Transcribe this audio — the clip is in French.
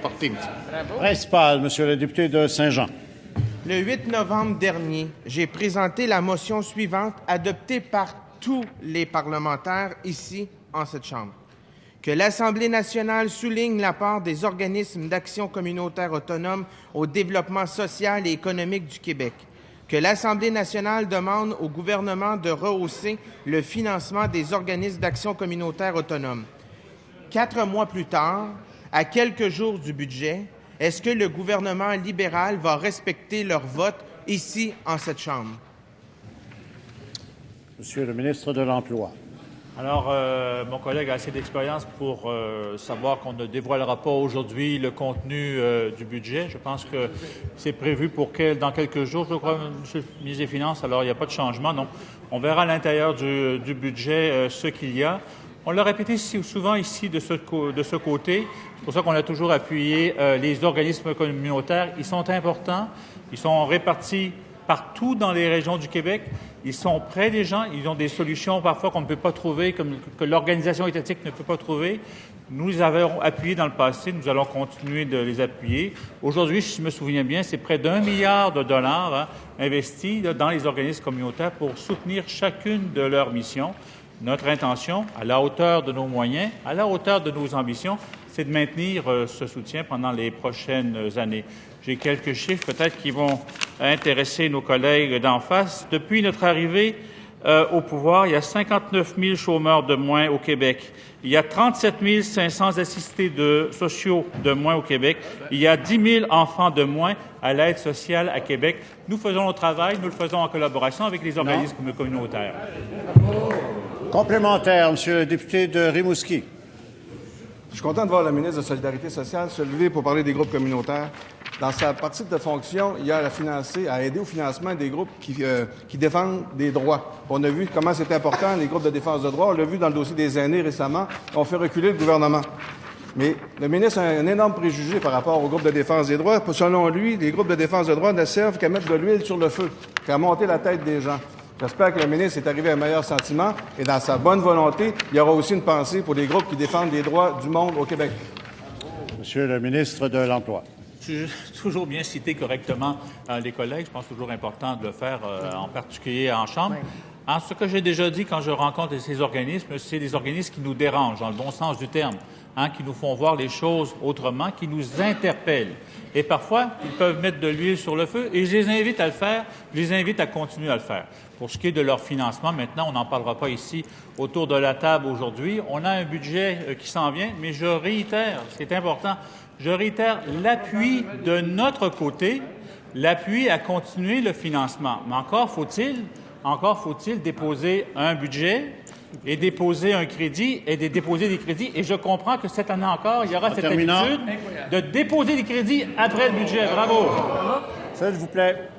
partito. Principal, Monsieur le député de Saint-Jean. Le 8 novembre dernier, j'ai présenté la motion suivante adoptée par tous les parlementaires ici en cette Chambre. Que l'Assemblée nationale souligne l'apport des organismes d'action communautaire autonome au développement social et économique du Québec. Que l'Assemblée nationale demande au gouvernement de rehausser le financement des organismes d'action communautaire autonome. 4 mois plus tard, à quelques jours du budget, est-ce que le gouvernement libéral va respecter leur vote ici en cette Chambre? Monsieur le ministre de l'Emploi. Alors, mon collègue a assez d'expérience pour savoir qu'on ne dévoilera pas aujourd'hui le contenu du budget. Je pense que c'est prévu pour dans quelques jours, je crois, Monsieur le ministre des Finances. Alors, il n'y a pas de changement, non. On verra à l'intérieur du budget ce qu'il y a. On l'a répété souvent ici de ce côté. C'est pour ça qu'on a toujours appuyé les organismes communautaires. Ils sont importants. Ils sont répartis partout dans les régions du Québec. Ils sont près des gens. Ils ont des solutions parfois qu'on ne peut pas trouver, que l'organisation étatique ne peut pas trouver. Nous les avons appuyés dans le passé. Nous allons continuer de les appuyer. Aujourd'hui, si je me souviens bien, c'est près d'1 milliard de dollars investis dans les organismes communautaires pour soutenir chacune de leurs missions. Notre intention, à la hauteur de nos moyens, à la hauteur de nos ambitions, c'est de maintenir ce soutien pendant les prochaines années. J'ai quelques chiffres peut-être qui vont intéresser nos collègues d'en face. Depuis notre arrivée au pouvoir, il y a 59 000 chômeurs de moins au Québec. Il y a 37 500 assistés sociaux de moins au Québec. Il y a 10 000 enfants de moins à l'aide sociale à Québec. Nous faisons notre travail, nous le faisons en collaboration avec les organismes communautaires. Complémentaire, Monsieur le député de Rimouski. Je suis content de voir la ministre de la Solidarité sociale se lever pour parler des groupes communautaires. Dans sa partie de fonction, il y a à aider au financement des groupes qui défendent des droits. On a vu comment c'est important, les groupes de défense de droits. On l'a vu dans le dossier des aînés récemment. On fait reculer le gouvernement. Mais le ministre a un énorme préjugé par rapport aux groupes de défense des droits. Selon lui, les groupes de défense de droits ne servent qu'à mettre de l'huile sur le feu, qu'à monter la tête des gens. J'espère que le ministre est arrivé à un meilleur sentiment et dans sa bonne volonté, il y aura aussi une pensée pour les groupes qui défendent les droits du monde au Québec. Monsieur le ministre de l'Emploi. J'ai toujours bien cité correctement les collègues. Je pense toujours important de le faire, en particulier en Chambre. En ce que j'ai déjà dit quand je rencontre ces organismes, c'est des organismes qui nous dérangent, dans le bon sens du terme, qui nous font voir les choses autrement, qui nous interpellent. Et parfois, ils peuvent mettre de l'huile sur le feu, et je les invite à le faire, je les invite à continuer à le faire. Pour ce qui est de leur financement, maintenant, on n'en parlera pas ici autour de la table aujourd'hui. On a un budget qui s'en vient, mais je réitère, c'est important, je réitère l'appui de notre côté, l'appui à continuer le financement. Mais encore faut-il déposer un budget et déposer un crédit et déposer des crédits. Et je comprends que cette année encore, il y aura cette habitude de déposer des crédits après le budget. Bravo. S'il vous plaît.